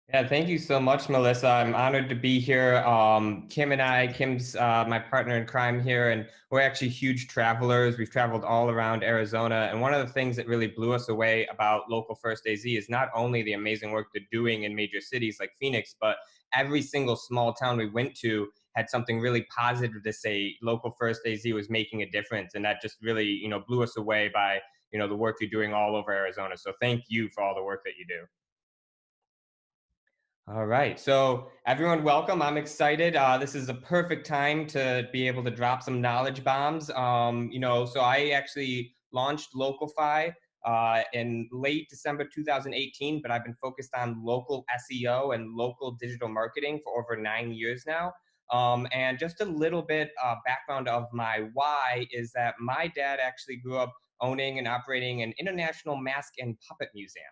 Yeah, thank you so much, Melissa. I'm honored to be here. Kim's my partner in crime here, and we're actually huge travelers. We've traveled all around Arizona. And one of the things that really blew us away about Local First AZ is not only the amazing work they're doing in major cities like Phoenix, but every single small town we went to had something really positive to say. Local First AZ was making a difference. And that just really, blew us away by, the work you're doing all over Arizona. So thank you for all the work that you do. All right. So, everyone, welcome. I'm excited. This is a perfect time to be able to drop some knowledge bombs. So I actually launched Localfy in late December 2018, but I've been focused on local SEO and local digital marketing for over 9 years now. And just a little bit background of my why is that my dad actually grew up owning and operating an international mask and puppet museum.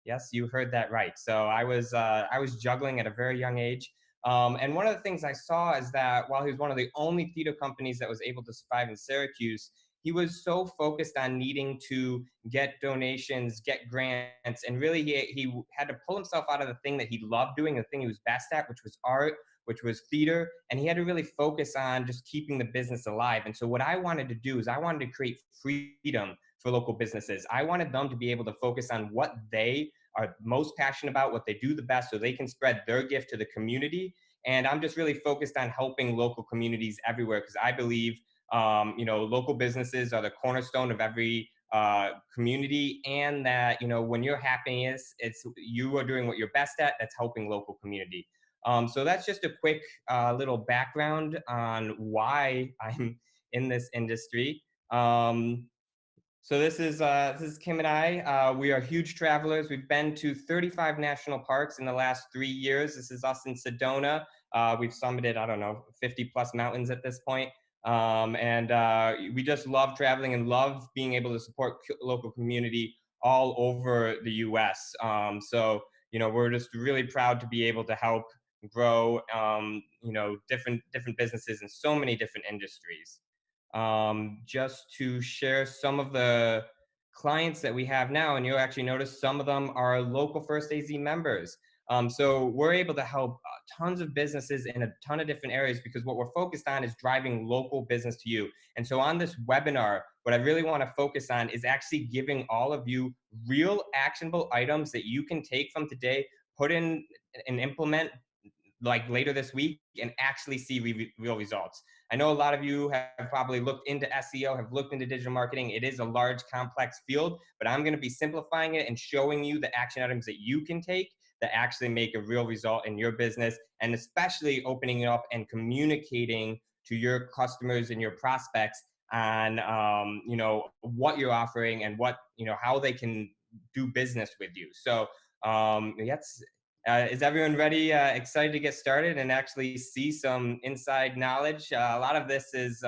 Yes, you heard that right. So I was juggling at a very young age. And one of the things I saw is that while he was one of the only theater companies that was able to survive in Syracuse, he was so focused on needing to get donations, get grants, and really he had to pull himself out of the thing that he loved doing, the thing he was best at, which was art, which was theater, and he had to really focus on just keeping the business alive. And so what I wanted to do is I wanted to create freedom for local businesses. I wanted them to be able to focus on what they are most passionate about, what they do the best, so they can spread their gift to the community. And I'm just really focused on helping local communities everywhere because I believe, local businesses are the cornerstone of every community, and that when you're happiest, it's you are doing what you're best at. That's helping local community. So that's just a quick little background on why I'm in this industry. Um, so this is Kim and I. We are huge travelers. We've been to 35 national parks in the last 3 years. This is us in Sedona. We've summited, I don't know, 50 plus mountains at this point. And we just love traveling and love being able to support local community all over the U.S. We're just really proud to be able to help grow, different businesses in so many different industries. Just to share some of the clients that we have now, and you'll actually notice some of them are local First AZ members. So we're able to help tons of businesses in a ton of different areas because what we're focused on is driving local business to you. And so on this webinar, what I really want to focus on is actually giving all of you real actionable items that you can take from today, put in and implement like later this week and actually see real results. I know a lot of you have probably looked into SEO, have looked into digital marketing. It is a large, complex field, but I'm going to be simplifying it and showing you the action items that you can take that actually make a real result in your business, and especially opening it up and communicating to your customers and your prospects on, what you're offering and how they can do business with you. So that's is everyone ready, excited to get started and actually see some inside knowledge? A lot of this is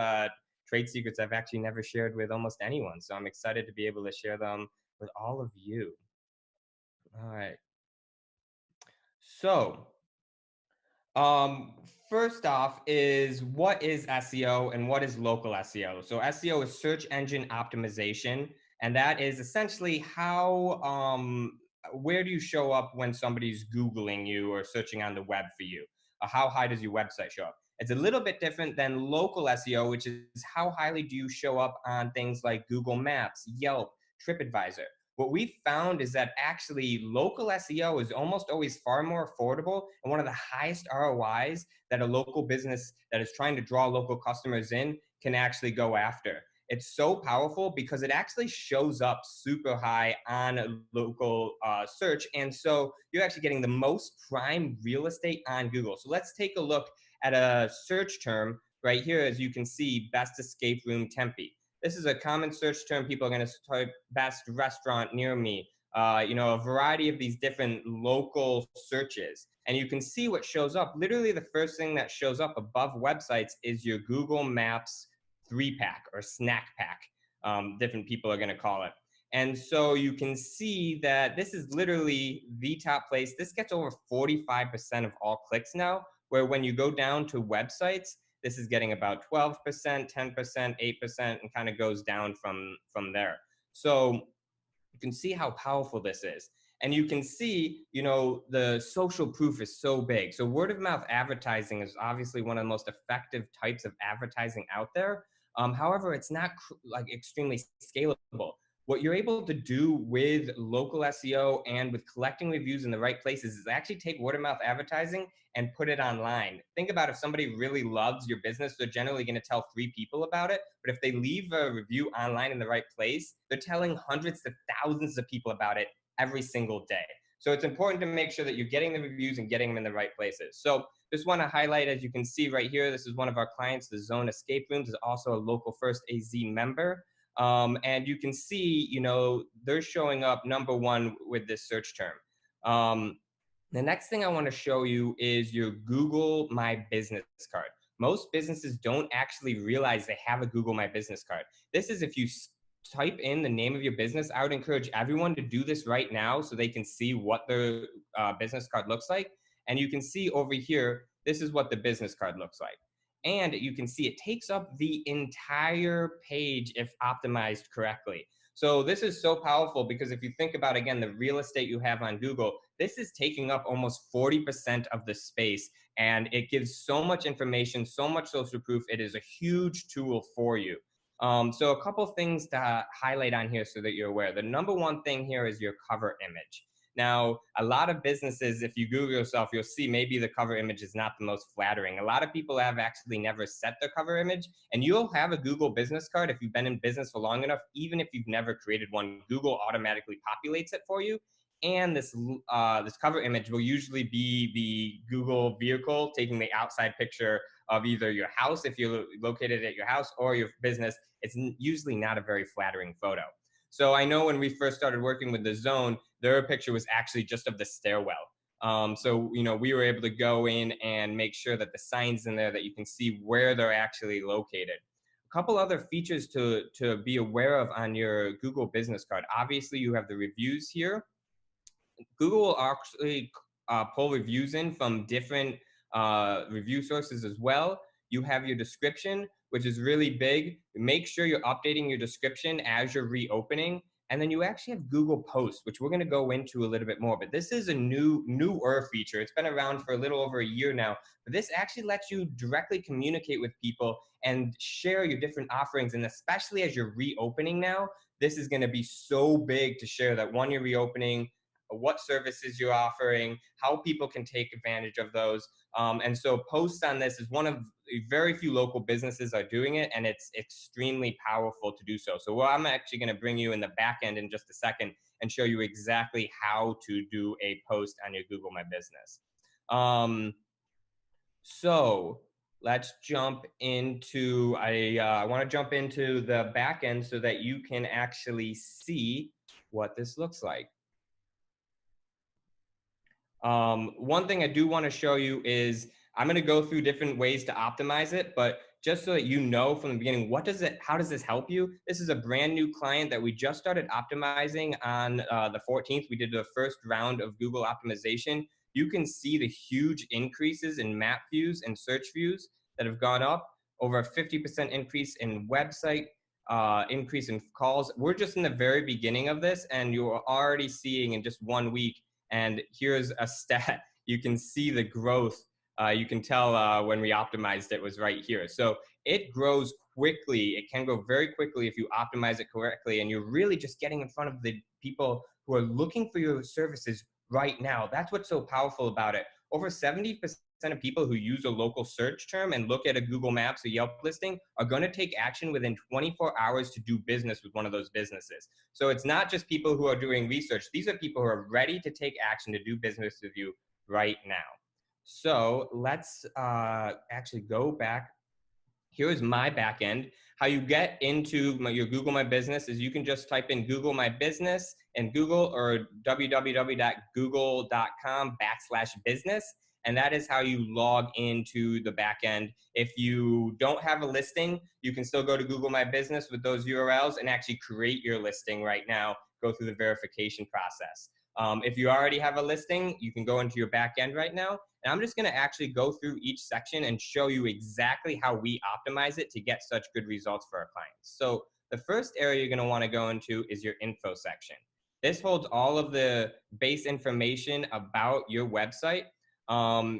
trade secrets I've actually never shared with almost anyone. So I'm excited to be able to share them with all of you. All right. So, um, first off, is what is SEO and what is local SEO? So SEO is search engine optimization, and that is essentially how where do you show up when somebody's Googling you or searching on the web for you? How high does your website show up? It's a little bit different than local SEO, which is how highly do you show up on things like Google Maps, Yelp, TripAdvisor. What we found is that actually local SEO is almost always far more affordable and one of the highest ROIs that a local business that is trying to draw local customers in can actually go after. It's so powerful because it actually shows up super high on local search. And so you're actually getting the most prime real estate on Google. So let's take a look at a search term right here. As you can see, best escape room Tempe. This is a common search term. People are going to type best restaurant near me, a variety of these different local searches. And you can see what shows up. Literally, the first thing that shows up above websites is your Google Maps 3-pack or snack pack. Different people are going to call it. And so you can see that this is literally the top place. This gets over 45% of all clicks now, where when you go down to websites, this is getting about 12%, 10%, 8%, and kind of goes down from there. So you can see how powerful this is. And you can see, the social proof is so big. So word of mouth advertising is obviously one of the most effective types of advertising out there. However, it's not like extremely scalable. What you're able to do with local SEO and with collecting reviews in the right places is actually take word of mouth advertising and put it online. Think about if somebody really loves your business, they're generally going to tell 3 people about it. But if they leave a review online in the right place, they're telling hundreds to thousands of people about it every single day. So it's important to make sure that you're getting the reviews and getting them in the right places. So just want to highlight, as you can see right here, this is one of our clients, the Zone Escape Rooms, is also a Local First AZ member. And you can see, they're showing up #1 with this search term. The next thing I want to show you is your Google My Business card. Most businesses don't actually realize they have a Google My Business card. This is if you type in the name of your business. I would encourage everyone to do this right now so they can see what their business card looks like. And you can see over here, this is what the business card looks like. And you can see it takes up the entire page if optimized correctly. So this is so powerful because if you think about, again, the real estate you have on Google, this is taking up almost 40% of the space, and it gives so much information, so much social proof. It is a huge tool for you. So a couple things to highlight on here so that you're aware. The #1 thing here is your cover image. Now, a lot of businesses, if you Google yourself, you'll see maybe the cover image is not the most flattering. A lot of people have actually never set their cover image, and you'll have a Google business card if you've been in business for long enough. Even if you've never created one, Google automatically populates it for you. And this cover image will usually be the Google vehicle taking the outside picture of either your house, if you're located at your house, or your business. It's usually not a very flattering photo. So I know when we first started working with the Zone, their picture was actually just of the stairwell. So, we were able to go in and make sure that the sign's in there that you can see where they're actually located. A couple other features to be aware of on your Google business card. Obviously, you have the reviews here. Google will actually pull reviews in from different review sources as well. You have your description, which is really big. Make sure you're updating your description as you're reopening. And then you actually have Google Posts, which we're going to go into a little bit more. But this is a newer feature. It's been around for a little over a year now. But this actually lets you directly communicate with people and share your different offerings. And especially as you're reopening now, this is going to be so big to share that one, you're reopening, what services you're offering, how people can take advantage of those. And so posts on this is one of very few local businesses are doing it, and it's extremely powerful to do so. So I'm actually going to bring you in the back end in just a second and show you exactly how to do a post on your Google My Business. So let's jump into, I want to jump into the back end so that you can actually see what this looks like. One thing I do want to show you is I'm going to go through different ways to optimize it, but just so that you know from the beginning, how does this help you? This is a brand new client that we just started optimizing on the 14th. We did the first round of Google optimization. You can see the huge increases in map views and search views that have gone up, over a 50% increase in website, increase in calls. We're just in the very beginning of this, and you're already seeing in just 1 week. And here's a stat. You can see the growth. You can tell when we optimized it was right here. So it grows quickly. It can grow very quickly if you optimize it correctly. And you're really just getting in front of the people who are looking for your services right now. That's what's so powerful about it. Over 70% of people who use a local search term and look at a Google Maps or Yelp listing are going to take action within 24 hours to do business with one of those businesses. So it's not just people who are doing research. These are people who are ready to take action to do business with you right now. So let's actually go back. Here's my back end. How you get into your Google My Business is you can just type in Google My Business in Google or www.google.com/business. And that is how you log into the back end. If you don't have a listing, you can still go to Google My Business with those URLs and actually create your listing right now, go through the verification process. If you already have a listing, you can go into your back end right now. And I'm just going to actually go through each section and show you exactly how we optimize it to get such good results for our clients. So the first area you're going to want to go into is your info section. This holds all of the base information about your website.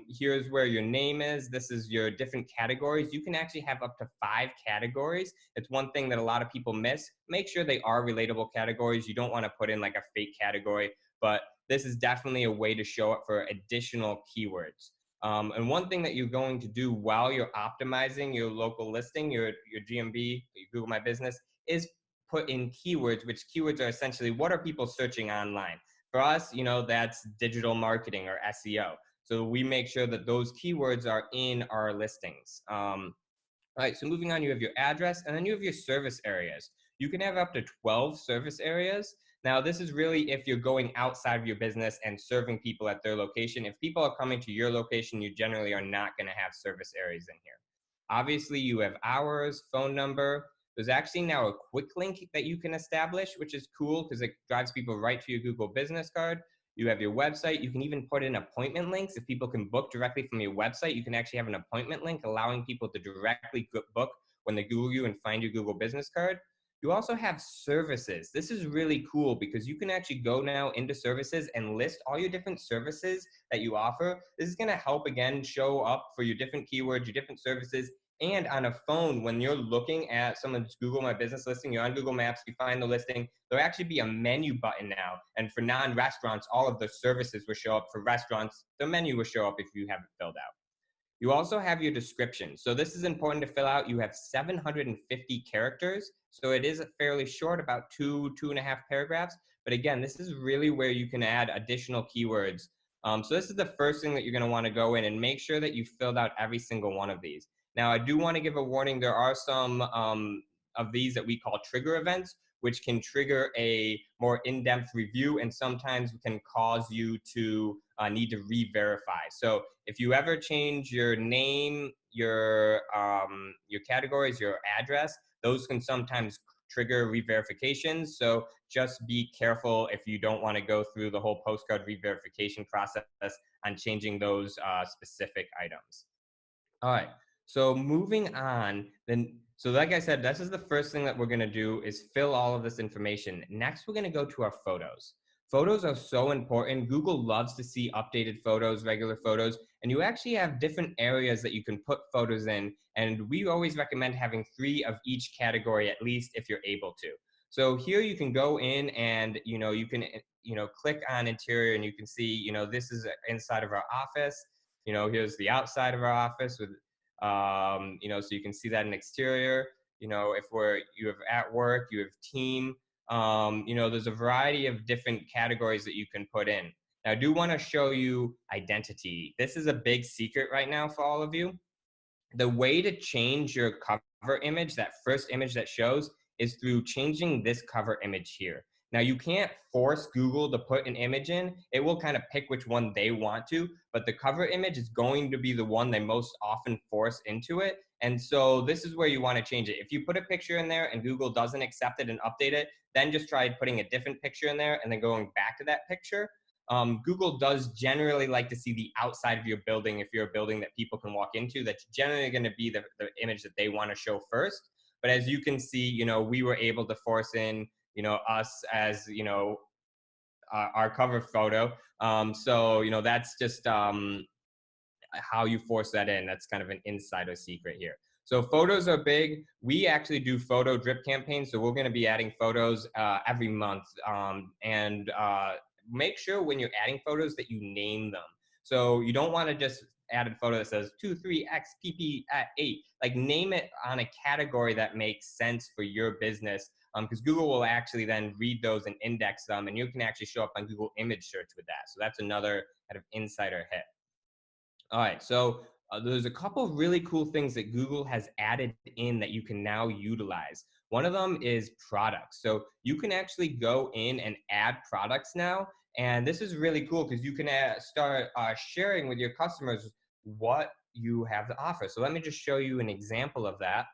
Here's where your name is. This is your different categories. You can actually have up to 5 categories. It's one thing that a lot of people miss. Make sure they are relatable categories. You don't want to put in like a fake category, but this is definitely a way to show up for additional keywords. And one thing that you're going to do while you're optimizing your local listing, your GMB, your Google My Business, is put in keywords, which keywords are essentially what are people searching online. For us, that's digital marketing or SEO. So we make sure that those keywords are in our listings. All right, so moving on, you have your address and then you have your service areas. You can have up to 12 service areas. Now, this is really if you're going outside of your business and serving people at their location. If people are coming to your location, you generally are not going to have service areas in here. Obviously, you have hours, phone number. There's actually now a quick link that you can establish, which is cool because it drives people right to your Google business card. You have your website. You can even put in appointment links. If people can book directly from your website, you can actually have an appointment link allowing people to directly book when they Google you and find your Google business card. You also have services. This is really cool because you can actually go now into services and list all your different services that you offer. This is going to help, again, show up for your different keywords, your different services. And on a phone, when you're looking at someone's Google My Business listing, you're on Google Maps, you find the listing, there'll actually be a menu button now. And for non-restaurants, all of the services will show up. For restaurants, the menu will show up if you have it filled out. You also have your description. So this is important to fill out. You have 750 characters. So it is fairly short, about 2.5 paragraphs. But again, this is really where you can add additional keywords. So this is the first thing that you're going to want to go in and make sure that you filled out every single one of these. Now, I do want to give a warning. There are some of these that we call trigger events, which can trigger a more in-depth review and sometimes can cause you to need to re-verify. So if you ever change your name, your categories, your address, those can sometimes trigger re-verifications. So just be careful if you don't want to go through the whole postcard re-verification process on changing those specific items. All right. So moving on, so like I said, this is the first thing that we're going to do is fill all of this information. Next, we're going to go to our photos. Photos are so important. Google loves to see updated photos, regular photos, and you actually have different areas that you can put photos in. And we always recommend having 3 of each category at least if you're able to. So here you can go in and, you can, click on interior and you can see, this is inside of our office. Here's the outside of our office with, so you can see that in exterior. If you have at work, you have team. There's a variety of different categories that you can put in. Now, I do want to show you identity. This is a big secret right now for all of you. The way to change your cover image, that first image that shows, is through changing this cover image here. Now, you can't force Google to put an image in. It will kind of pick which one they want to, but the cover image is going to be the one they most often force into it. And so this is where you want to change it. If you put a picture in there and Google doesn't accept it and update it, then just try putting a different picture in there and then going back to that picture. Google does generally like to see the outside of your building. If you're a building that people can walk into, that's generally going to be the image that they want to show first. But as you can see, we were able to force in, us as, our cover photo. So, that's just how you force that in. That's kind of an insider secret here. So photos are big. We actually do photo drip campaigns. So we're going to be adding photos every month. And make sure when you're adding photos that you name them. So you don't want to just add a photo that says 23xpp at 8. Like, name it on a category that makes sense for your business, because Google will actually then read those and index them, and you can actually show up on Google image search with that. So that's another kind of insider hit. All right, so there's a couple of really cool things that Google has added in that you can now utilize. One of them is products. So you can actually go in and add products now. And this is really cool because you can start sharing with your customers what you have to offer. So let me just show you an example of that.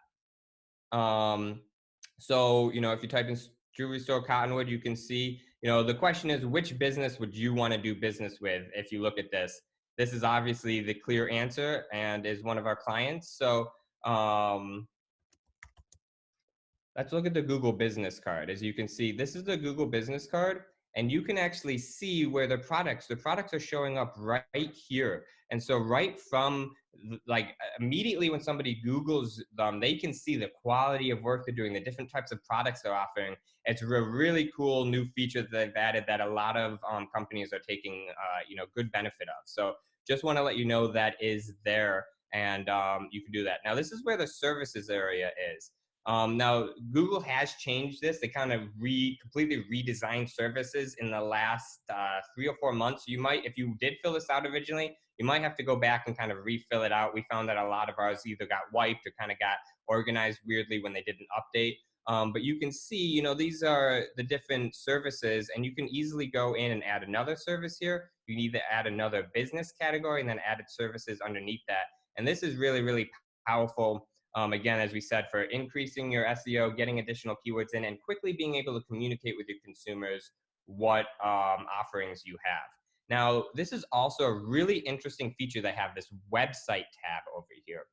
So, if you type in jewelry store Cottonwood, you can see, the question is, which business would you want to do business with if you look at this? This is obviously the clear answer and is one of our clients. So let's look at the Google business card. As you can see, this is the Google business card. and you can actually see where the products are showing up right here. And so right from like immediately when somebody Googles them, they can see the quality of work they're doing, the different types of products they're offering. It's a really cool new feature that they've added that a lot of companies are taking, good benefit of. So just want to let you know that is there, and you can do that. Now, this is where the services area is. Now, Google has changed this. They kind of completely redesigned services in the last 3 or 4 months. You might, if you did fill this out originally, you might have to go back and kind of refill it out. We found that a lot of ours either got wiped or kind of got organized weirdly when they did an update. But you can see, these are the different services, and you can easily go in and add another service here. You can either add another business category and then added services underneath that. And this is really, really powerful. Again, as we said, for increasing your SEO, getting additional keywords in, and quickly being able to communicate with your consumers what offerings you have. Now, this is also a really interesting feature. They have this website tab over here.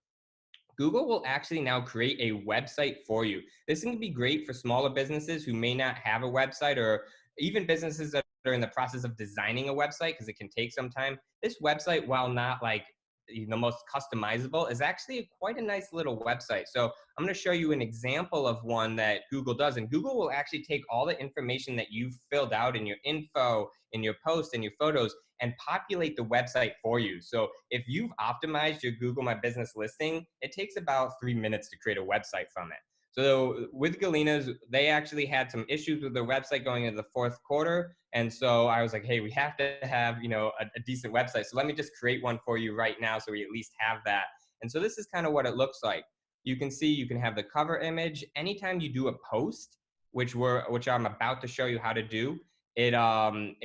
Google will actually now create a website for you. This can be great for smaller businesses who may not have a website, or even businesses that are in the process of designing a website, because it can take some time. This website, while not like the most customizable, is actually quite a nice little website. So I'm going to show you an example of one that Google does. And Google will actually take all the information that you've filled out in your info, in your posts, and your photos, and populate the website for you. So if you've optimized your Google My Business listing, it takes about 3 minutes to create a website from it. So with Galina's, they actually had some issues with their website going into the fourth quarter. And so I was like, hey, we have to have, a decent website. So let me just create one for you right now, so we at least have that. And so this is kind of what it looks like. You can see you can have the cover image. Anytime you do a post, which I'm about to show you how to do, it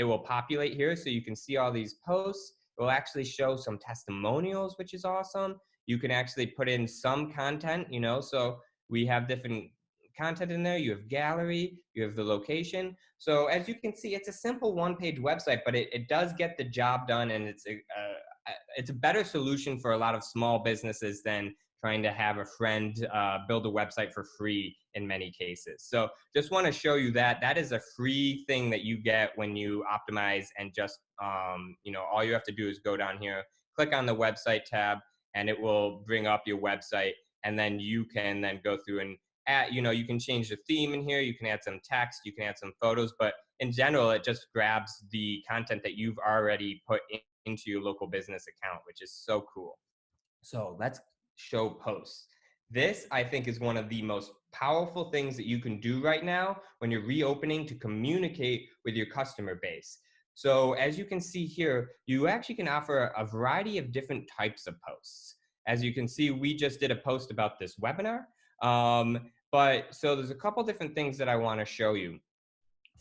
will populate here, so you can see all these posts. It will actually show some testimonials, which is awesome. You can actually put in some content, so we have different content in there. You have gallery, you have the location. So as you can see, it's a simple one-page website, but it does get the job done, and it's a better solution for a lot of small businesses than trying to have a friend build a website for free in many cases. So just want to show you that that is a free thing that you get when you optimize, and just, all you have to do is go down here, click on the website tab, and it will bring up your website. And then you can then go through and add, you can change the theme in here. You can add some text, you can add some photos, but in general, it just grabs the content that you've already put into your local business account, which is so cool. So let's show posts. This, I think, is one of the most powerful things that you can do right now when you're reopening to communicate with your customer base. So as you can see here, you actually can offer a variety of different types of posts. As you can see, we just did a post about this webinar. But so there's a couple different things that I want to show you.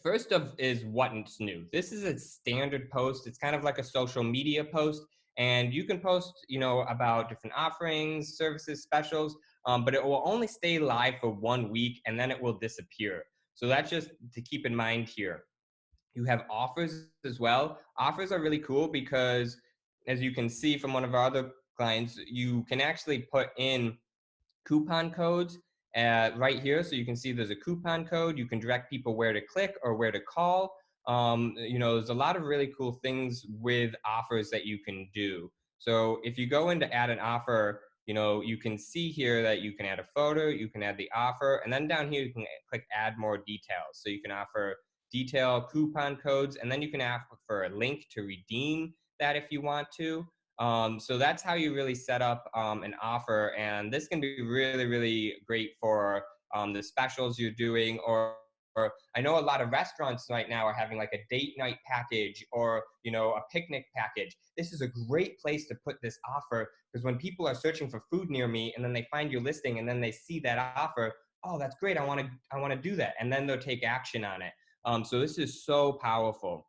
First is what's new. This is a standard post. It's kind of like a social media post, and you can post, about different offerings, services, specials, but it will only stay live for 1 week, and then it will disappear. So that's just to keep in mind here. You have offers as well. Offers are really cool because, as you can see from one of our other clients, you can actually put in coupon codes right here. So you can see there's a coupon code. You can direct people where to click or where to call. There's a lot of really cool things with offers that you can do. So if you go in to add an offer, you can see here that you can add a photo, you can add the offer, and then down here you can click add more details. So you can offer detail coupon codes, and then you can ask for a link to redeem that if you want to. So that's how you really set up an offer, and this can be really, really great for the specials you're doing, or I know a lot of restaurants right now are having like a date night package, or a picnic package. This is a great place to put this offer, because when people are searching for food near me and then they find your listing and then they see that offer, oh, that's great, I want to do that, and then they'll take action on it. So this is so powerful.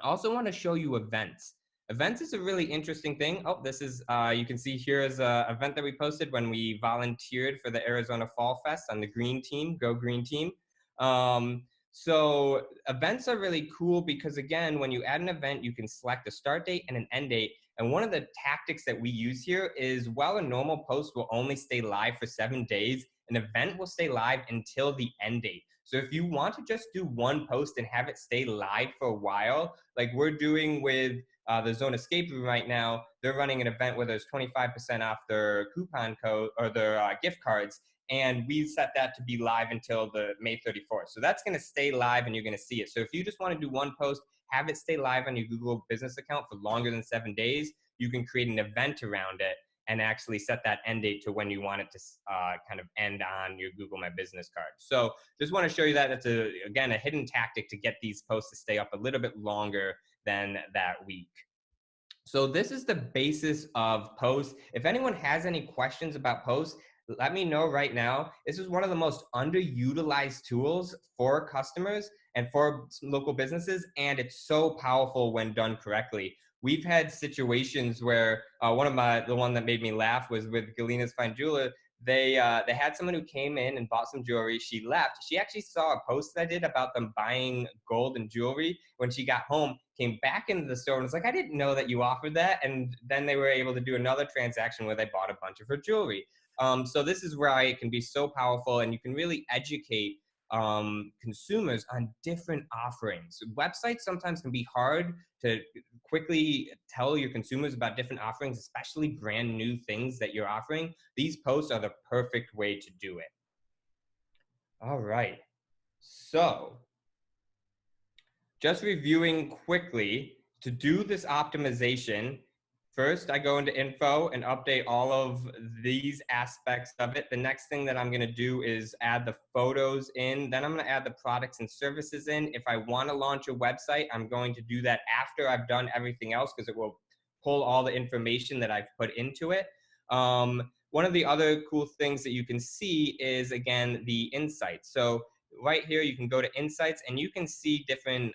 I also want to show you events. Events is a really interesting thing. Oh, this is, you can see here is an event that we posted when we volunteered for the Arizona Fall Fest on the green team, Go Green Team. So events are really cool because, again, when you add an event, you can select a start date and an end date. And one of the tactics that we use here is, while a normal post will only stay live for 7 days, an event will stay live until the end date. So if you want to just do one post and have it stay live for a while, like we're doing with the Zone Escape Room right now, they're running an event where there's 25% off their coupon code or their gift cards. And we set that to be live until the May 34th. So that's going to stay live and you're going to see it. So if you just want to do one post, have it stay live on your Google business account for longer than 7 days, you can create an event around it and actually set that end date to when you want it to kind of end on your Google My Business card. So just want to show you that it's again, a hidden tactic to get these posts to stay up a little bit longer than that week. So this is the basis of posts. If anyone has any questions about posts, let me know right now. This is one of the most underutilized tools for customers and for local businesses, and it's so powerful when done correctly. We've had situations where the one that made me laugh was with Galina's Fine Jeweler. They had someone who came in and bought some jewelry. She left. She actually saw a post that I did about them buying gold and jewelry. When she got home, came back into the store and was like, I didn't know that you offered that. And then they were able to do another transaction where they bought a bunch of her jewelry. So this is where it can be so powerful, and you can really educate consumers on different offerings. Websites sometimes can be hard to quickly tell your consumers about different offerings, especially brand new things that you're offering. These posts are the perfect way to do it. All right. So just reviewing quickly, to do this optimization, first I go into info and update all of these aspects of it. The next thing that I'm going to do is add the photos in. Then I'm going to add the products and services in. If I want to launch a website, I'm going to do that after I've done everything else, because it will pull all the information that I've put into it. One of the other cool things that you can see is, again, the insights. So right here, you can go to insights and you can see different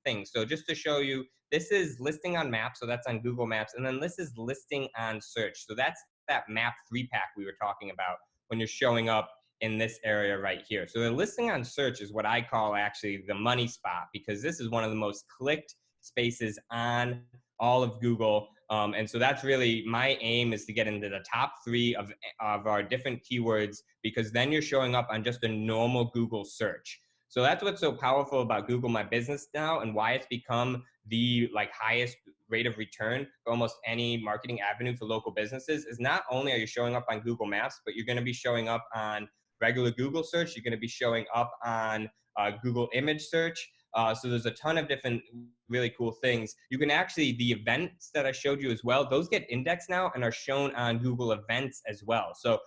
things. So just to show you, this is listing on maps. So that's on Google Maps. And then this is listing on search. So that's that map 3-pack we were talking about when you're showing up in this area right here. So the listing on search is what I call actually the money spot, because this is one of the most clicked spaces on all of Google. And so that's really my aim, is to get into the top 3 of our different keywords, because then you're showing up on just a normal Google search. So that's what's so powerful about Google My Business now, and why it's become the highest rate of return for almost any marketing avenue for local businesses. Is not only are you showing up on Google Maps, but you're going to be showing up on regular Google search. You're going to be showing up on Google image search. So there's a ton of different really cool things. You can actually, the events that I showed you as well, those get indexed now and are shown on Google Events as well. So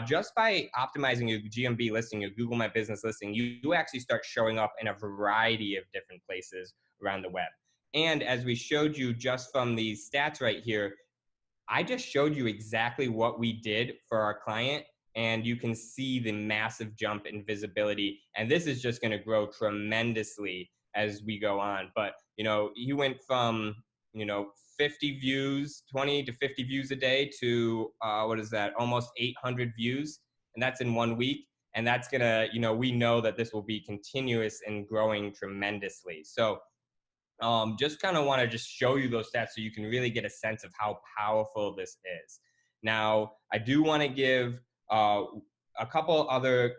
just by optimizing your GMB listing, your Google My Business listing, you actually start showing up in a variety of different places around the web. And as we showed you just from these stats right here, I just showed you exactly what we did for our client, and you can see the massive jump in visibility. And this is just going to grow tremendously as we go on. But, he went from, 50 views, 20 to 50 views a day to, almost 800 views. And that's in 1 week. And that's going to, we know that this will be continuous and growing tremendously. So just kind of want to just show you those stats so you can really get a sense of how powerful this is. Now, I do want to give a couple other,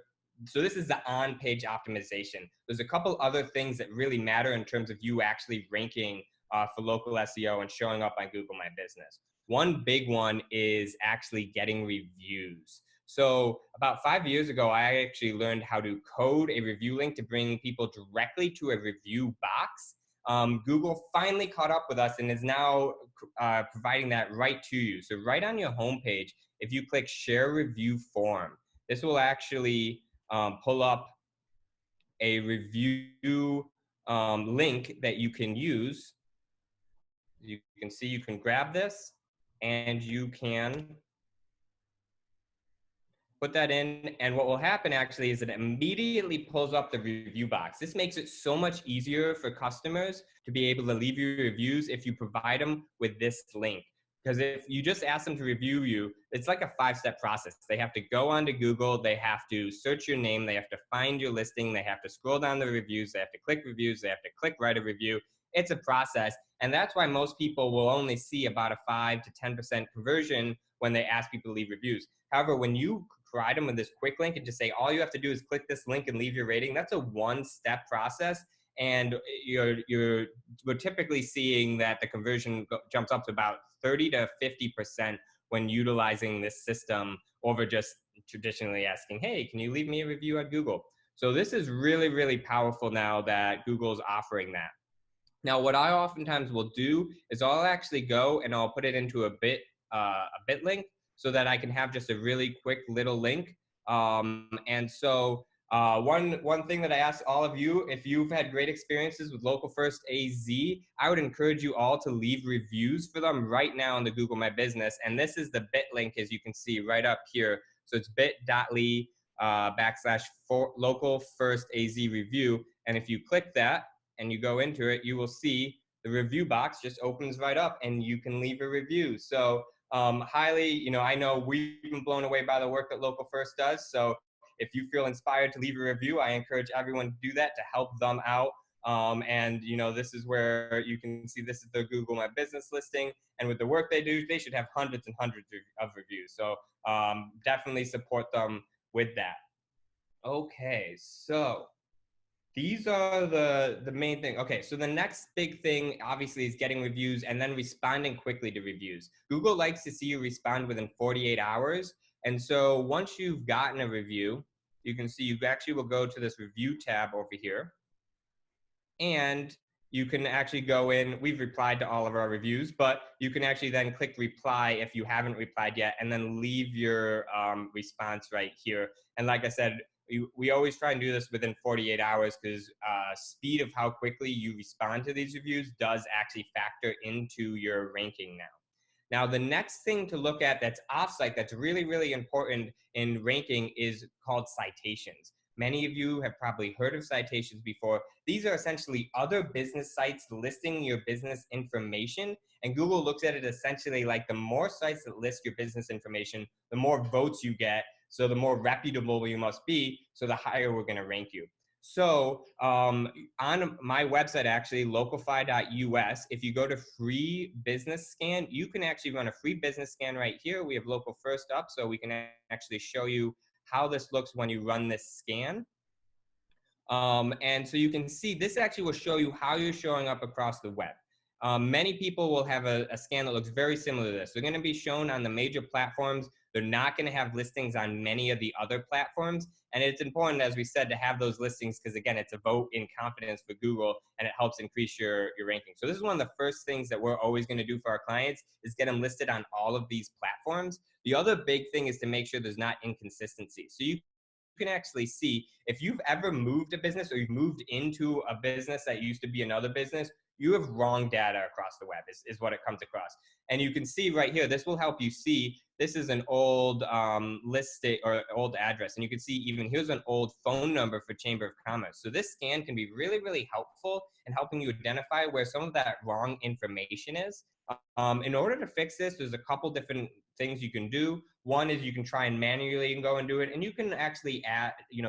so this is the on-page optimization. There's a couple other things that really matter in terms of you actually ranking for local SEO and showing up on Google My Business. One big one is actually getting reviews. So about 5 years ago, I actually learned how to code a review link to bring people directly to a review box. Google finally caught up with us and is now providing that right to you. So right on your homepage, if you click Share Review Form, this will actually pull up a review link that you can use. You can see you can grab this and you can put that in, and what will happen actually is it immediately pulls up the review box. This makes it so much easier for customers to be able to leave you reviews if you provide them with this link. Because if you just ask them to review you, it's like a 5-step process. They have to go onto Google, they have to search your name, they have to find your listing, they have to scroll down the reviews, they have to click reviews, they have to click write a review. It's a process, and that's why most people will only see about a 5 to 10% conversion when they ask people to leave reviews. However, when you provide them with this quick link and just say, all you have to do is click this link and leave your rating. That's a one-step process. And we're typically seeing that the conversion jumps up to about 30 to 50% when utilizing this system over just traditionally asking, hey, can you leave me a review at Google? So this is really, really powerful now that Google's offering that. Now, what I oftentimes will do is I'll actually go and I'll put it into a bit link so that I can have just a really quick little link. One thing that I ask all of you, if you've had great experiences with Local First AZ, I would encourage you all to leave reviews for them right now on the Google My Business. And this is the bit link, as you can see right up here. So it's bit.ly /local first AZ review. And if you click that and you go into it, you will see the review box just opens right up and you can leave a review. So highly, I know we've been blown away by the work that Local First does. So if you feel inspired to leave a review, I encourage everyone to do that to help them out. This is where you can see this is the Google My Business listing. And with the work they do, they should have hundreds and hundreds of reviews. So definitely support them with that. Okay, so these are the main thing. Okay, so the next big thing obviously is getting reviews and then responding quickly to reviews. Google likes to see you respond within 48 hours. And so once you've gotten a review, you can see you actually will go to this review tab over here. And you can actually go in, we've replied to all of our reviews, but you can actually then click reply if you haven't replied yet, and then leave your response right here. And like I said, we always try and do this within 48 hours because speed of how quickly you respond to these reviews does actually factor into your ranking now. Now, the next thing to look at that's offsite that's really, really important in ranking is called citations. Many of you have probably heard of citations before. These are essentially other business sites listing your business information. And Google looks at it essentially like the more sites that list your business information, the more votes you get. So the more reputable you must be, so the higher we're going to rank you. So on my website, actually, localfi.us, if you go to free business scan, you can actually run a free business scan right here. We have Local First up, so we can actually show you how this looks when you run this scan. And so you can see this actually will show you how you're showing up across the web. Many people will have a scan that looks very similar to this. They're going to be shown on the major platforms. They're not going to have listings on many of the other platforms. And it's important, as we said, to have those listings because, again, it's a vote in confidence for Google and it helps increase your ranking. So this is one of the first things that we're always going to do for our clients is get them listed on all of these platforms. The other big thing is to make sure there's not inconsistency. So you can actually see if you've ever moved a business or you've moved into a business that used to be another business, you have wrong data across the web is what it comes across. And you can see right here, this will help you see, this is an old listing or old address. And you can see even here's an old phone number for Chamber of Commerce. So this scan can be really, really helpful in helping you identify where some of that wrong information is. In order to fix this, there's a couple different things you can do. One is you can try and manually go and do it, and you can actually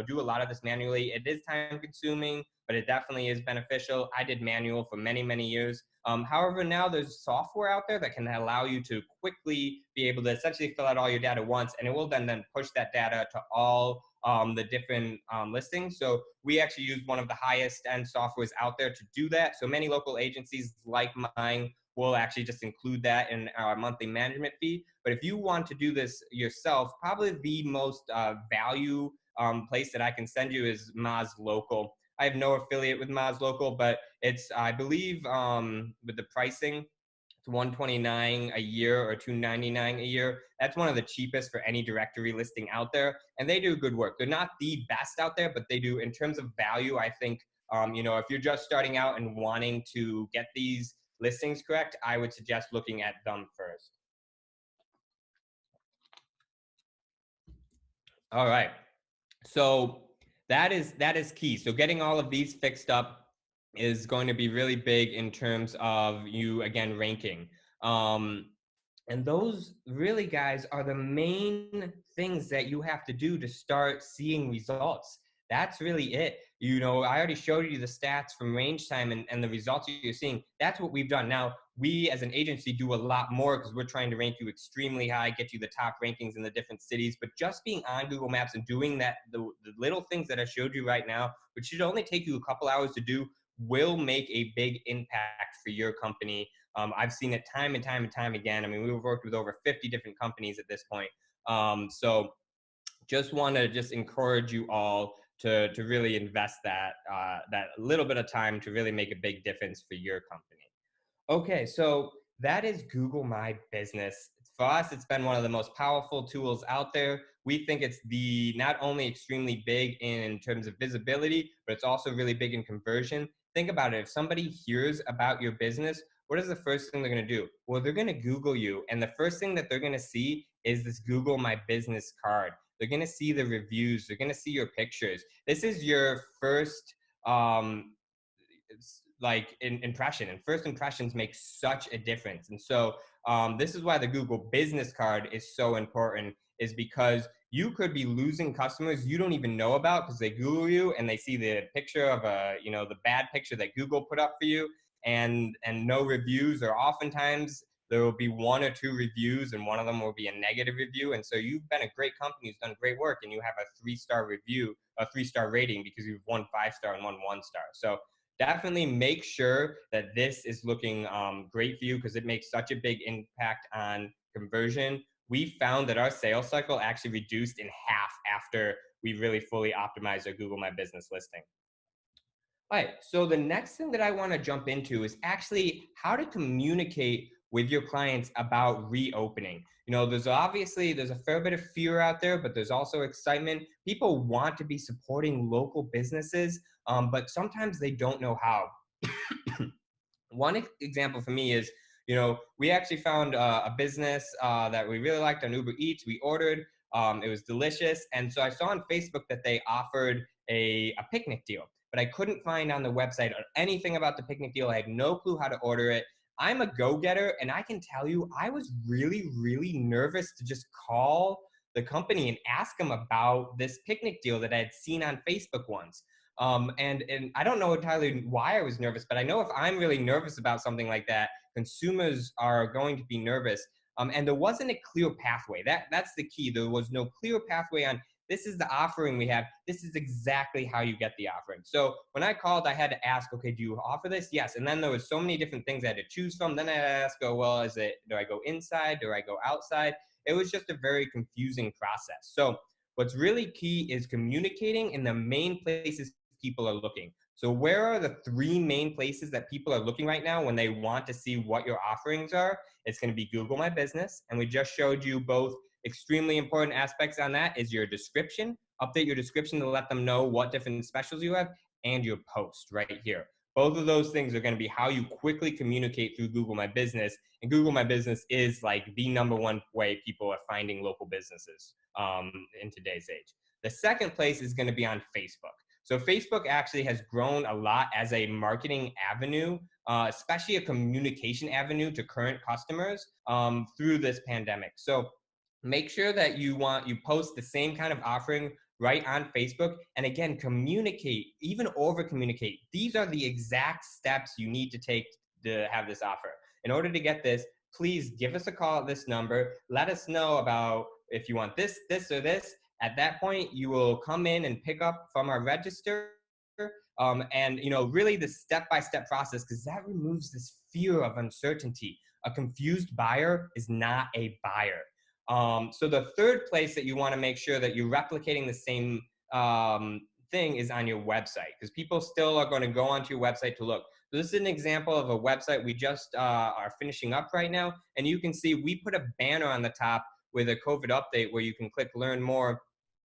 do a lot of this manually. It is time consuming, but it definitely is beneficial. I did manual for many, many years. However, now there's software out there that can allow you to quickly be able to essentially fill out all your data once, and it will then push that data to all the different listings. So we actually use one of the highest end softwares out there to do that. So many local agencies like mine will actually just include that in our monthly management fee. But if you want to do this yourself, probably the most value place that I can send you is Moz Local. I have no affiliate with Moz Local, but it's, I believe, with the pricing, it's $129 a year or $299 a year. That's one of the cheapest for any directory listing out there. And they do good work. They're not the best out there, but they do, in terms of value, I think, if you're just starting out and wanting to get these listings correct, I would suggest looking at them first. All right. So that is key. So getting all of these fixed up is going to be really big in terms of you, again, ranking. And those really, guys, are the main things that you have to do to start seeing results. That's really it. I already showed you the stats from range time and the results you're seeing. That's what we've done. Now, we as an agency do a lot more because we're trying to rank you extremely high, get you the top rankings in the different cities. But just being on Google Maps and doing that, the little things that I showed you right now, which should only take you a couple hours to do, will make a big impact for your company. I've seen it time and time and time again. I mean, we've worked with over 50 different companies at this point. So just want to just encourage you all to really invest that little bit of time to really make a big difference for your company. Okay, so that is Google My Business. For us, it's been one of the most powerful tools out there. We think it's the not only extremely big in terms of visibility, but it's also really big in conversion. Think about it. If somebody hears about your business, what is the first thing they're going to do? Well, they're going to Google you. And the first thing that they're going to see is this Google My Business card. They're going to see the reviews. They're going to see your pictures. This is your first impression, and first impressions make such a difference. And so this is why the Google business card is so important, is because you could be losing customers you don't even know about because they Google you and they see the picture of the bad picture that Google put up for you, and no reviews, or oftentimes there will be one or two reviews and one of them will be a negative review. And so you've been a great company who's done great work and you have a 3-star review, a 3-star rating, because you've won 5-star and won 1-star. So definitely make sure that this is looking great for you, because it makes such a big impact on conversion. We found that our sales cycle actually reduced in half after we really fully optimized our Google My Business listing. All right, so the next thing that I want to jump into is actually how to communicate with your clients about reopening. There's a fair bit of fear out there, but there's also excitement. People want to be supporting local businesses, but sometimes they don't know how. One example for me is, we actually found a business that we really liked on Uber Eats. We ordered, it was delicious. And so I saw on Facebook that they offered a picnic deal, but I couldn't find on the website anything about the picnic deal. I had no clue how to order it. I'm a go-getter, and I can tell you, I was really, really nervous to just call the company and ask them about this picnic deal that I had seen on Facebook once. And I don't know entirely why I was nervous, but I know if I'm really nervous about something like that, consumers are going to be nervous. And there wasn't a clear pathway. That's the key. There was no clear pathway on, this is the offering we have. This is exactly how you get the offering. So when I called, I had to ask, okay, do you offer this? Yes. And then there was so many different things I had to choose from. Then I had to ask, well, do I go inside? Do I go outside? It was just a very confusing process. So what's really key is communicating in the main places people are looking. So where are the 3 main places that people are looking right now when they want to see what your offerings are? It's going to be Google My Business. And we just showed you both extremely important aspects on that is your description. Update your description to let them know what different specials you have, and your post right here. Both of those things are going to be how you quickly communicate through Google My Business. And Google My Business is like the #1 way people are finding local businesses in today's age. The second place is going to be on Facebook. So Facebook actually has grown a lot as a marketing avenue, especially a communication avenue to current customers through this pandemic. So make sure that you post the same kind of offering right on Facebook. And again, communicate, even over communicate. These are the exact steps you need to take to have this offer. In order to get this, please give us a call at this number. Let us know about if you want this, this, or this. At that point, you will come in and pick up from our register, and really the step-by-step process, because that removes this fear of uncertainty. A confused buyer is not a buyer. So the third place that you want to make sure that you're replicating the same thing is on your website, because people still are going to go onto your website to look. So this is an example of a website we just are finishing up right now, and you can see we put a banner on the top with a COVID update where you can click learn more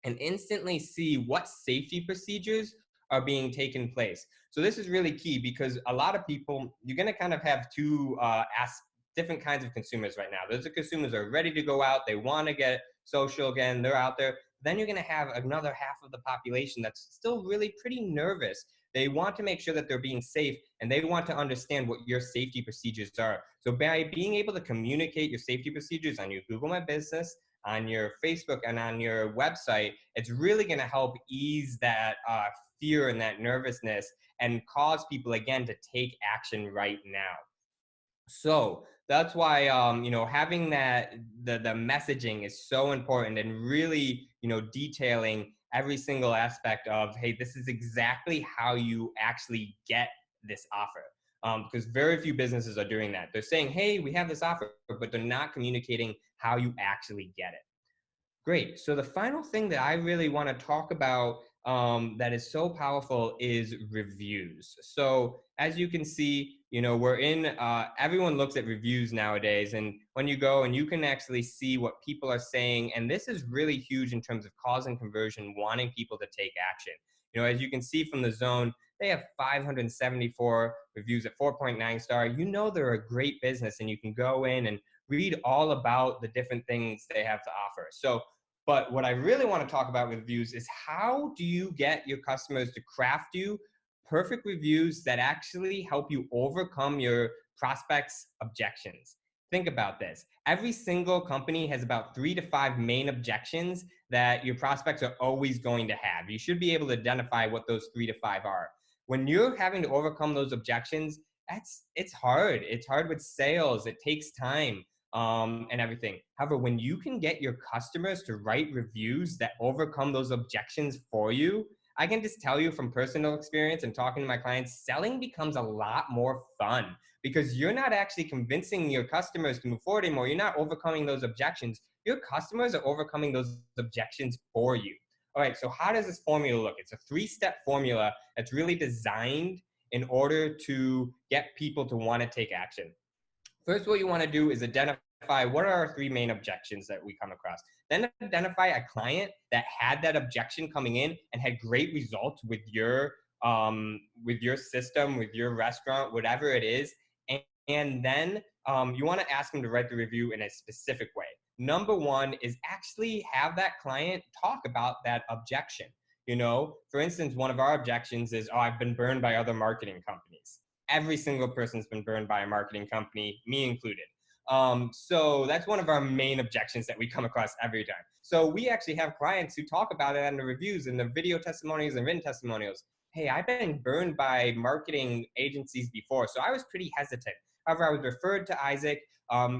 and instantly see what safety procedures are being taken place. So this is really key, because a lot of people, you're going to kind of have two different kinds of consumers right now. Those are consumers that are ready to go out. They want to get social again. They're out there. Then you're going to have another half of the population that's still really pretty nervous. They want to make sure that they're being safe, and they want to understand what your safety procedures are. So by being able to communicate your safety procedures on your Google My Business, on your Facebook, and on your website, it's really going to help ease that fear and that nervousness and cause people again to take action right now. So that's why having that the messaging is so important, and really detailing every single aspect of, hey, this is exactly how you actually get this offer. Because very few businesses are doing that. They're saying, hey, we have this offer, but they're not communicating how you actually get it. Great. So the final thing that I really want to talk about that is so powerful is reviews. So as you can see, we're in, everyone looks at reviews nowadays. And when you go and you can actually see what people are saying, and this is really huge in terms of causing conversion, wanting people to take action. As you can see from the zone, they have 574 reviews at 4.9 star. They're a great business, and you can go in and read all about the different things they have to offer. So, but what I really want to talk about with reviews is, how do you get your customers to craft you perfect reviews that actually help you overcome your prospects' objections? Think about this. Every single company has about 3 to 5 main objections that your prospects are always going to have. You should be able to identify what those 3 to 5 are. When you're having to overcome those objections, it's hard. It's hard with sales. It takes time. And everything. However, when you can get your customers to write reviews that overcome those objections for you, I can just tell you from personal experience and talking to my clients, selling becomes a lot more fun, because you're not actually convincing your customers to move forward anymore. You're not overcoming those objections. Your customers are overcoming those objections for you. All right, so how does this formula look? It's a 3-step formula that's really designed in order to get people to want to take action. First, what you want to do is identify what are our 3 main objections that we come across. Then identify a client that had that objection coming in and had great results with your system, with your restaurant, whatever it is. And then you want to ask them to write the review in a specific way. Number 1 is actually have that client talk about that objection. For instance, one of our objections is, oh, I've been burned by other marketing companies. Every single person's been burned by a marketing company, me included. So that's one of our main objections that we come across every time. So we actually have clients who talk about it in the reviews and the video testimonials and written testimonials. Hey, I've been burned by marketing agencies before, so I was pretty hesitant. However, I was referred to Isaac.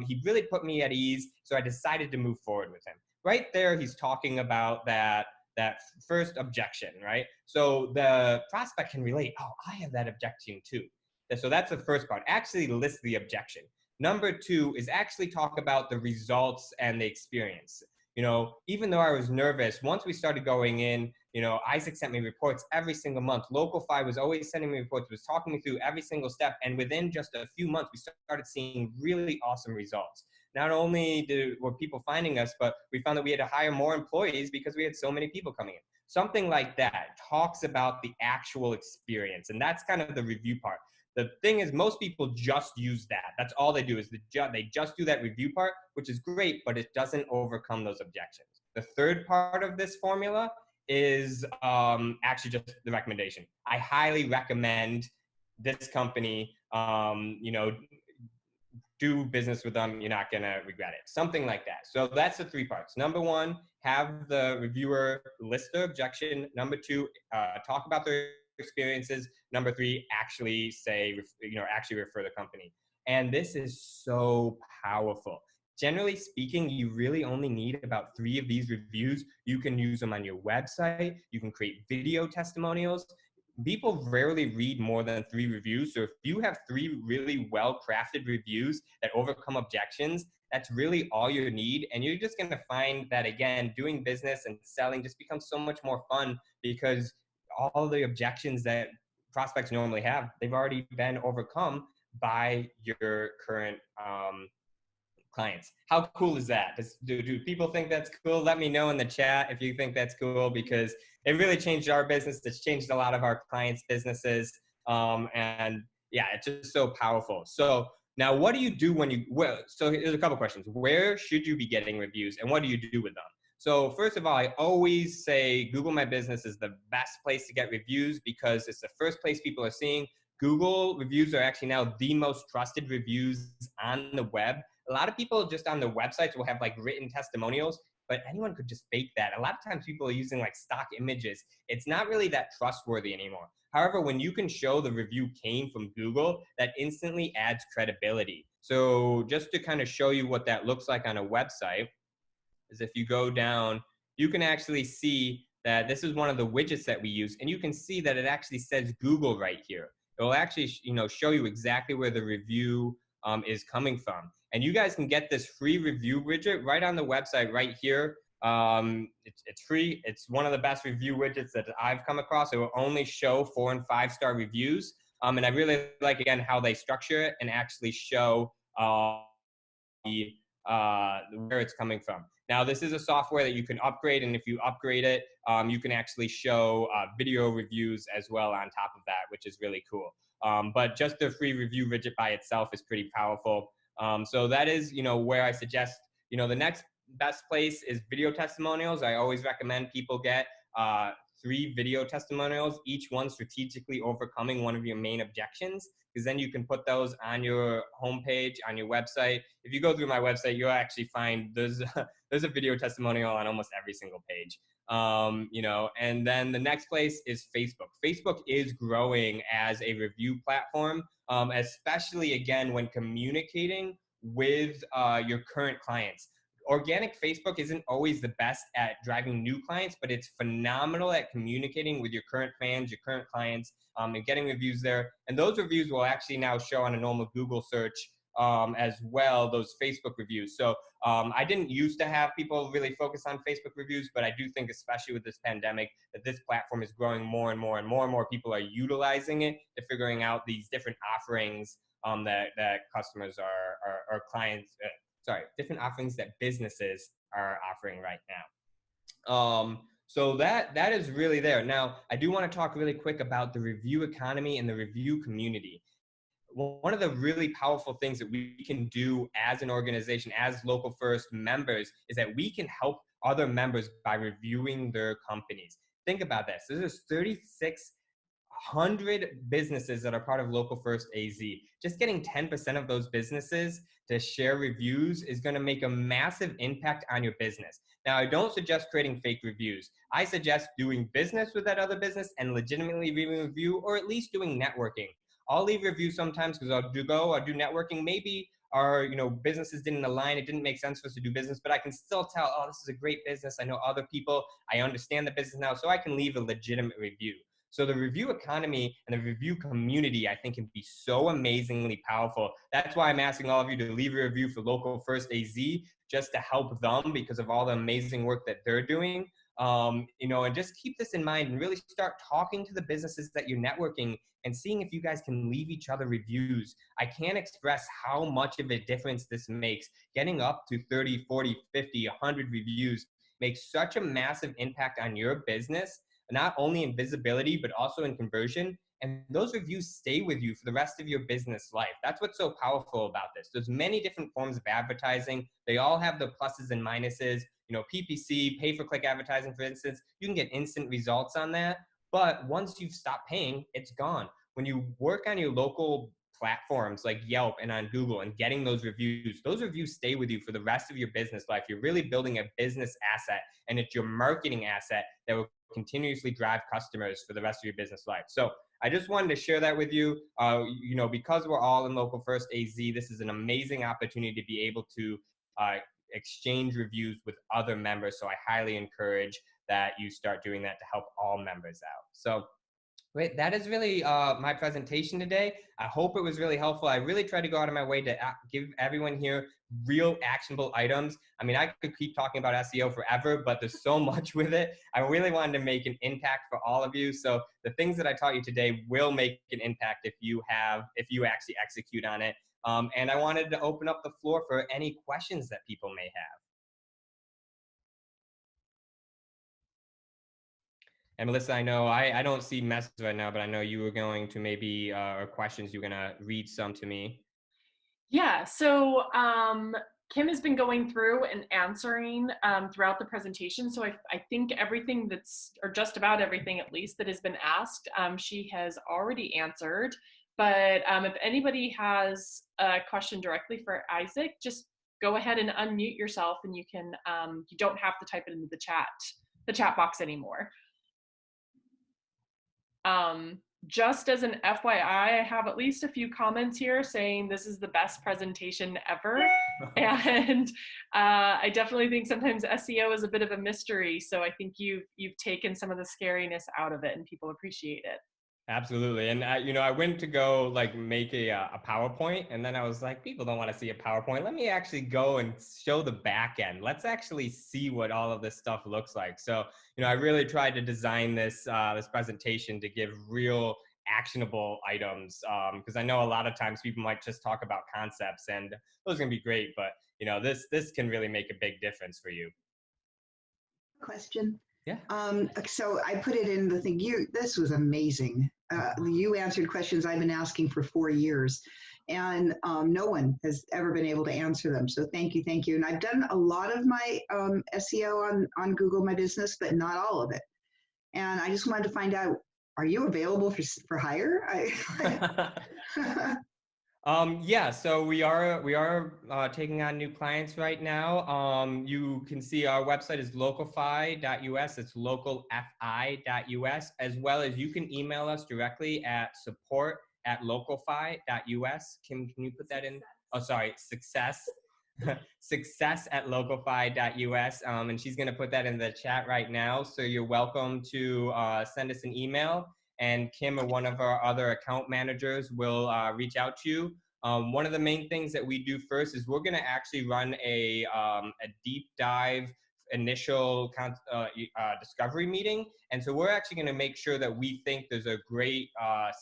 He really put me at ease, so I decided to move forward with him. Right there, he's talking about that first objection, right? So the prospect can relate, oh, I have that objection too. So that's the first part. Actually list the objection. Number 2 is actually talk about the results and the experience. Even though I was nervous, once we started going in, Isaac sent me reports every single month. Local5 was always sending me reports, was talking me through every single step. And within just a few months, we started seeing really awesome results. Not only were people finding us, but we found that we had to hire more employees because we had so many people coming in. Something like that talks about the actual experience. And that's kind of the review part. The thing is, most people just use that. That's all they do, is they just do that review part, which is great, but it doesn't overcome those objections. The third part of this formula is actually just the recommendation. I highly recommend this company. Do business with them. You're not going to regret it. Something like that. So that's the 3 parts. Number 1, have the reviewer list their objection. Number 2, talk about their experiences. Number 3, actually actually refer the company. And this is so powerful. Generally speaking, you really only need about 3 of these reviews. You can use them on your website. You can create video testimonials. People rarely read more than 3 reviews. So if you have 3 really well-crafted reviews that overcome objections, that's really all you need. And you're just going to find that, again, doing business and selling just becomes so much more fun, because all the objections that prospects normally have, they've already been overcome by your current clients. How cool is that? Do people think that's cool? Let me know in the chat if you think that's cool, because it really changed our business. It's changed a lot of our clients' businesses. And yeah, it's just so powerful. So now, what do you do so here's a couple questions. Where should you be getting reviews, and what do you do with them? So first of all, I always say Google My Business is the best place to get reviews, because it's the first place people are seeing. Google reviews are actually now the most trusted reviews on the web. A lot of people just on their websites will have like written testimonials, but anyone could just fake that. A lot of times people are using like stock images. It's not really that trustworthy anymore. However, when you can show the review came from Google, that instantly adds credibility. So just to kind of show you what that looks like on a website, is if you go down, you can actually see that this is one of the widgets that we use, and you can see that it actually says Google right here. It will actually, show you exactly where the review is coming from. And you guys can get this free review widget right on the website right here. It's free. It's one of the best review widgets that I've come across. It will only show 4 and 5 star reviews. And I really like, again, how they structure it and actually show where it's coming from. Now, this is a software that you can upgrade, and if you upgrade it, you can actually show video reviews as well on top of that, which is really cool. But just the free review widget by itself is pretty powerful. So that is, where I suggest, the next best place is video testimonials. I always recommend people get 3 video testimonials, each one strategically overcoming one of your main objections, because then you can put those on your homepage, on your website. If you go through my website, you'll actually find there's a video testimonial on almost every single page. And then the next place is Facebook. Facebook is growing as a review platform, especially, again, when communicating with your current clients. Organic Facebook isn't always the best at driving new clients, but it's phenomenal at communicating with your current fans, your current clients, and getting reviews there. And those reviews will actually now show on a normal Google search as well, those Facebook reviews. So I didn't used to have people really focus on Facebook reviews, but I do think, especially with this pandemic, that this platform is growing more and more, and more people are utilizing it to figuring out these different offerings that customers or clients, different offerings that businesses are offering right now. So that is really there. Now, I do want to talk really quick about the review economy and the review community. One of the really powerful things that we can do as an organization, as Local First members, is that we can help other members by reviewing their companies. Think about this. There's 3,600 businesses that are part of Local First AZ. Just getting 10% of those businesses to share reviews is going to make a massive impact on your business. Now, I don't suggest creating fake reviews. I suggest doing business with that other business and legitimately leaving a review, or at least doing networking. I'll leave reviews sometimes because I'll do networking. Maybe our businesses didn't align. It didn't make sense for us to do business, but I can still tell, oh, this is a great business. I know other people. I understand the business now, so I can leave a legitimate review. So the review economy and the review community, I think, can be so amazingly powerful. That's why I'm asking all of you to leave a review for Local First AZ, just to help them because of all the amazing work that they're doing. And just keep this in mind and really start talking to the businesses that you're networking and seeing if you guys can leave each other reviews. I can't express how much of a difference this makes. Getting up to 30, 40, 50, 100 reviews makes such a massive impact on your business, not only in visibility, but also in conversion. And those reviews stay with you for the rest of your business life. That's what's so powerful about this. There's many different forms of advertising. They all have the pluses and minuses. PPC, pay-per-click advertising, for instance, you can get instant results on that. But once you've stopped paying, it's gone. When you work on your local platforms like Yelp and on Google and getting those reviews stay with you for the rest of your business life. You're really building a business asset, and it's your marketing asset that will continuously drive customers for the rest of your business life. So I just wanted to share that with you. Because we're all in Local First AZ, this is an amazing opportunity to be able to exchange reviews with other members. So I highly encourage that you start doing that to help all members out. So great. That is really my presentation today. I hope it was really helpful. I really tried to go out of my way to give everyone here real actionable items. I mean, I could keep talking about SEO forever, but there's so much with it. I really wanted to make an impact for all of you. So the things that I taught you today will make an impact if you actually execute on it. And I wanted to open up the floor for any questions that people may have. And Melissa, I know I don't see messages right now, but I know you were going to maybe, or questions, you're going to read some to me. Yeah, so Kim has been going through and answering throughout the presentation. So I think everything or just about everything at least, that has been asked, she has already answered. But if anybody has a question directly for Isaac, just go ahead and unmute yourself, and you can you don't have to type it into the chat box anymore. Just as an FYI, I have at least a few comments here saying this is the best presentation ever. And I definitely think sometimes SEO is a bit of a mystery. So I think you've taken some of the scariness out of it, and people appreciate it. Absolutely. And I went to go like make a PowerPoint, and then I was like, people don't want to see a PowerPoint. Let me actually go and show the back end. Let's actually see what all of this stuff looks like. So, I really tried to design this presentation to give real actionable items, because I know a lot of times people might just talk about concepts, and those are gonna be great, but this can really make a big difference for you. Question. Yeah. So I put it in the thing. This was amazing. You answered questions I've been asking for 4 years, and no one has ever been able to answer them. So thank you, thank you. And I've done a lot of my SEO on Google My Business, but not all of it. And I just wanted to find out: are you available for hire? Yeah, so we are taking on new clients right now. You can see our website is localfi.us. It's localfi.us, as well as you can email us directly at support@localfi.us. Can you put that in? Oh, sorry, success. success@localfi.us. And she's going to put that in the chat right now. So you're welcome to send us an email, and Kim or one of our other account managers will reach out to you. One of the main things that we do first is we're going to actually run a deep dive initial discovery meeting. And so we're actually going to make sure that we think there's a great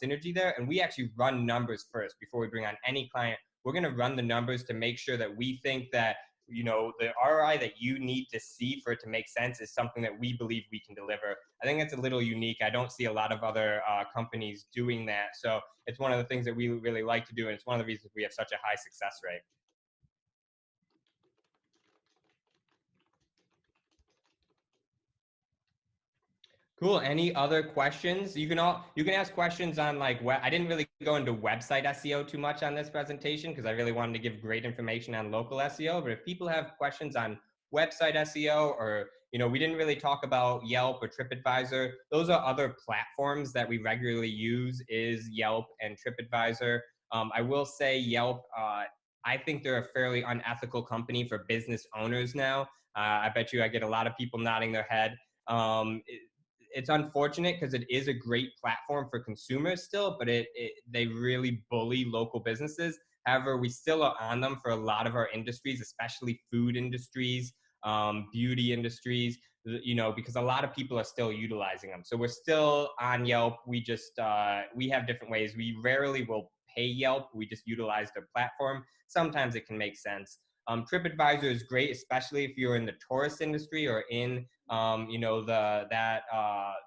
synergy there. And we actually run numbers first before we bring on any client. We're going to run the numbers to make sure that we think that the ROI that you need to see for it to make sense is something that we believe we can deliver. I think that's a little unique. I don't see a lot of other companies doing that. So it's one of the things that we really like to do, and it's one of the reasons we have such a high success rate. Cool. Any other questions? You can ask questions on I didn't really go into website SEO too much on this presentation because I really wanted to give great information on local SEO. But if people have questions on website SEO, or we didn't really talk about Yelp or TripAdvisor. Those are other platforms that we regularly use, is Yelp and TripAdvisor. I will say Yelp, I think they're a fairly unethical company for business owners now. I bet you I get a lot of people nodding their head. It's unfortunate because it is a great platform for consumers still, but they really bully local businesses. However, we still are on them for a lot of our industries, especially food industries, beauty industries, because a lot of people are still utilizing them. So we're still on Yelp. We just, we have different ways. We rarely will pay Yelp. We just utilize their platform. Sometimes it can make sense. TripAdvisor is great, especially if you're in the tourist industry or in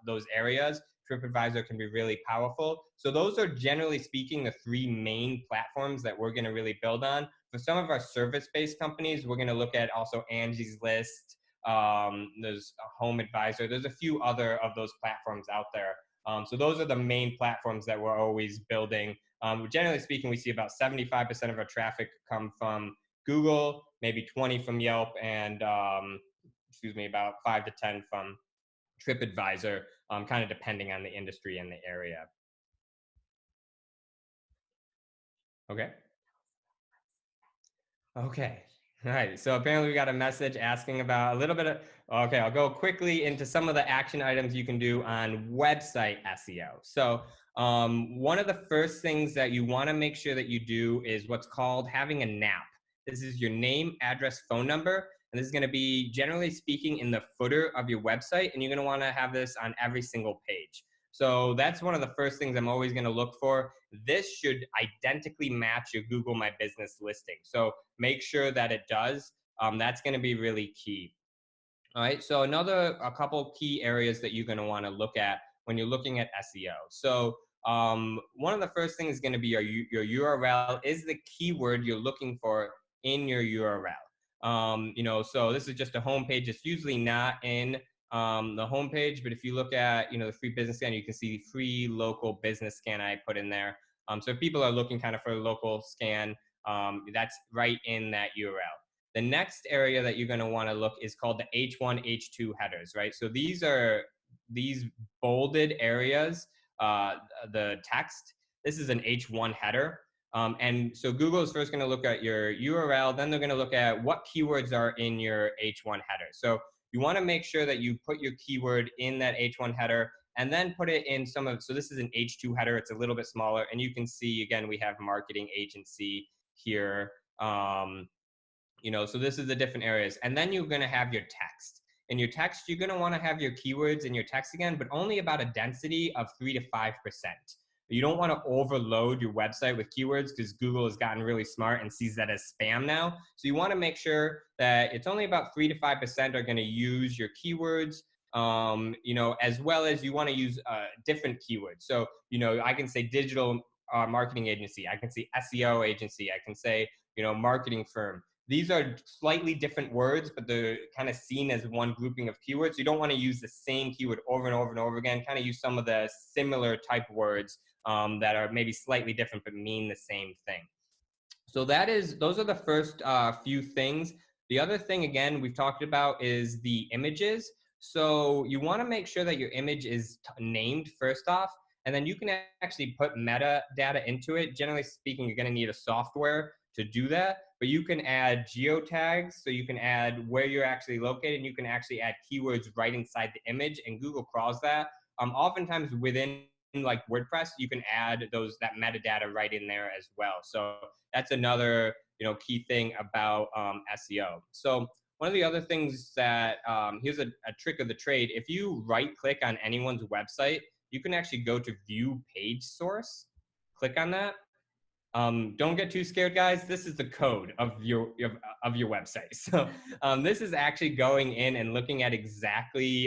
those areas. TripAdvisor can be really powerful. So those are, generally speaking, the three main platforms that we're going to really build on. For some of our service-based companies, we're going to look at also Angie's List. There's a Home Advisor. There's a few other of those platforms out there. So those are the main platforms that we're always building. Generally speaking, we see about 75% of our traffic come from Google, maybe 20 from Yelp, and about 5 to 10 from TripAdvisor, kind of depending on the industry and the area. Okay. Okay. All right. So apparently we got a message asking about a little bit of, okay, I'll go quickly into some of the action items you can do on website SEO. So one of the first things that you want to make sure that you do is what's called having a NAP. This is your name, address, phone number. And this is going to be, generally speaking, in the footer of your website. And you're going to want to have this on every single page. So that's one of the first things I'm always going to look for. This should identically match your Google My Business listing. So make sure that it does. That's going to be really key. All right. So a couple key areas that you're going to want to look at when you're looking at SEO. So one of the first things is going to be your URL. Is the keyword you're looking for in your URL? So this is just a homepage. It's usually not in the homepage, but if you look at, the free business scan, you can see free local business scan I put in there. So if people are looking kind of for a local scan, that's right in that URL. The next area that you're going to want to look is called the H1, H2 headers, right? So these bolded areas, the text. This is an H1 header. And so Google is first going to look at your URL, then they're going to look at what keywords are in your H1 header. So you want to make sure that you put your keyword in that H1 header and then put it in so this is an H2 header. It's a little bit smaller. And you can see, again, we have marketing agency here. So this is the different areas. And then you're going to have your text. In your text, you're going to want to have your keywords in your text again, but only about a density of 3 to 5%. You don't want to overload your website with keywords because Google has gotten really smart and sees that as spam now. So you want to make sure that it's only about 3 to 5% are going to use your keywords, as well as you want to use different keywords. So, I can say digital marketing agency. I can say SEO agency. I can say, marketing firm. These are slightly different words, but they're kind of seen as one grouping of keywords. You don't want to use the same keyword over and over and over again. Kind of use some of the similar type words that are maybe slightly different but mean the same thing. So those are the first few things. The other thing, again, we've talked about is the images. So you want to make sure that your image is named first off, and then you can actually put metadata into it. Generally speaking, you're going to need a software to do that, but you can add geotags, so you can add where you're actually located, and you can actually add keywords right inside the image, and Google crawls that. Oftentimes within like WordPress, you can add that metadata right in there as well. So that's another key thing about SEO. So one of the other things that here's a trick of the trade. If you right click on anyone's website, you can actually go to view page source. Click on that. Don't get too scared, guys. This is the code of your website. So this is actually going in and looking at exactly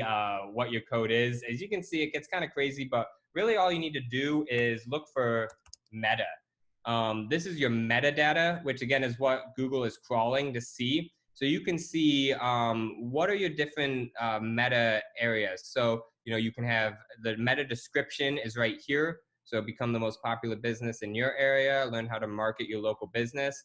what your code is. As you can see, it gets kind of crazy, but really all you need to do is look for meta. This is your metadata, which again is what Google is crawling to see. So you can see what are your different meta areas. So you can have the meta description is right here. So become the most popular business in your area, learn how to market your local business.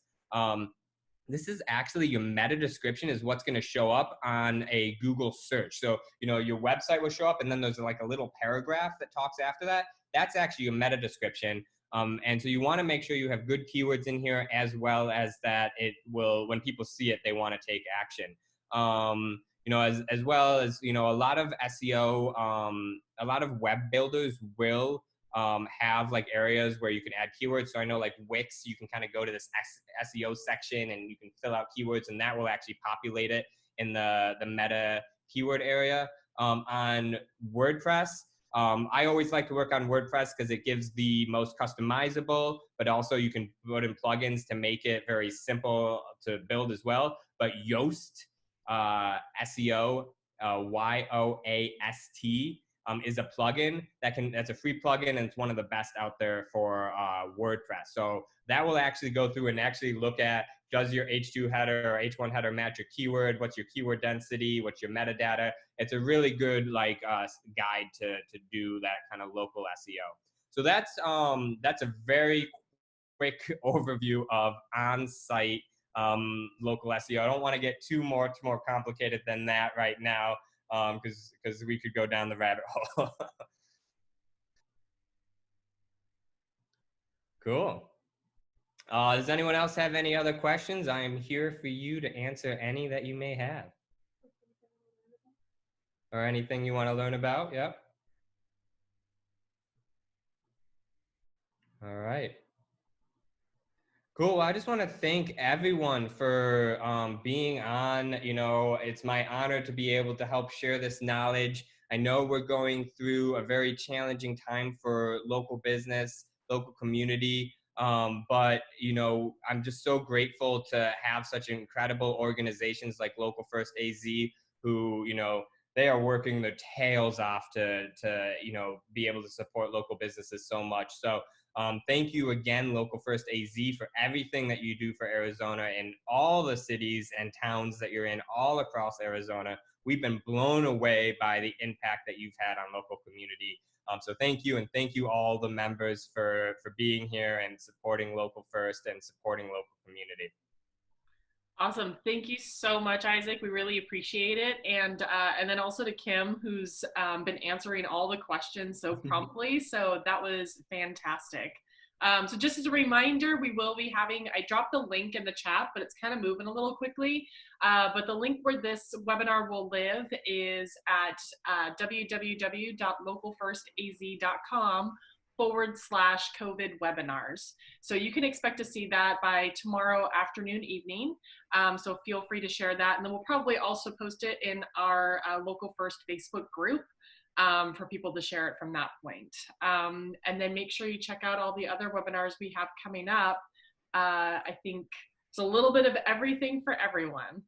This is actually your meta description is what's going to show up on a Google search. So, your website will show up and then there's like a little paragraph that talks after that. That's actually your meta description. And so you want to make sure you have good keywords in here as well as that it will, when people see it, they want to take action. As well as, a lot of SEO, a lot of web builders will have like areas where you can add keywords. So I know like Wix, you can kind of go to this SEO section and you can fill out keywords and that will actually populate it in the meta keyword area. On WordPress, I always like to work on WordPress because it gives the most customizable, but also you can put in plugins to make it very simple to build as well. But Yoast, SEO, YOAST, is a plugin that's a free plugin and it's one of the best out there for WordPress. So that will actually go through and actually look at, does your H2 header or H1 header match your keyword? What's your keyword density? What's your metadata? It's a really good guide to do that kind of local SEO. So that's a very quick overview of on-site local SEO. I don't want to get too more complicated than that right now, because we could go down the rabbit hole. Cool. Does anyone else have any other questions? I am here for you to answer any that you may have. Or anything you want to learn about? Yep. All right. Cool. Well, I just want to thank everyone for being on. It's my honor to be able to help share this knowledge. I know we're going through a very challenging time for local business, local community. But I'm just so grateful to have such incredible organizations like Local First AZ, who, they are working their tails off to be able to support local businesses so much. So thank you again, Local First AZ, for everything that you do for Arizona and all the cities and towns that you're in all across Arizona. We've been blown away by the impact that you've had on local community. So thank you, and thank you all the members for being here and supporting Local First and supporting local community. Awesome. Thank you so much, Isaac. We really appreciate it. And then also to Kim, who's been answering all the questions so promptly. So that was fantastic. So just as a reminder, we will be having, I dropped the link in the chat, but it's kind of moving a little quickly. But the link where this webinar will live is at www.localfirstaz.com/COVID webinars. So you can expect to see that by tomorrow afternoon, evening. So feel free to share that. And then we'll probably also post it in our Local First Facebook group for people to share it from that point. And then make sure you check out all the other webinars we have coming up. I think it's a little bit of everything for everyone.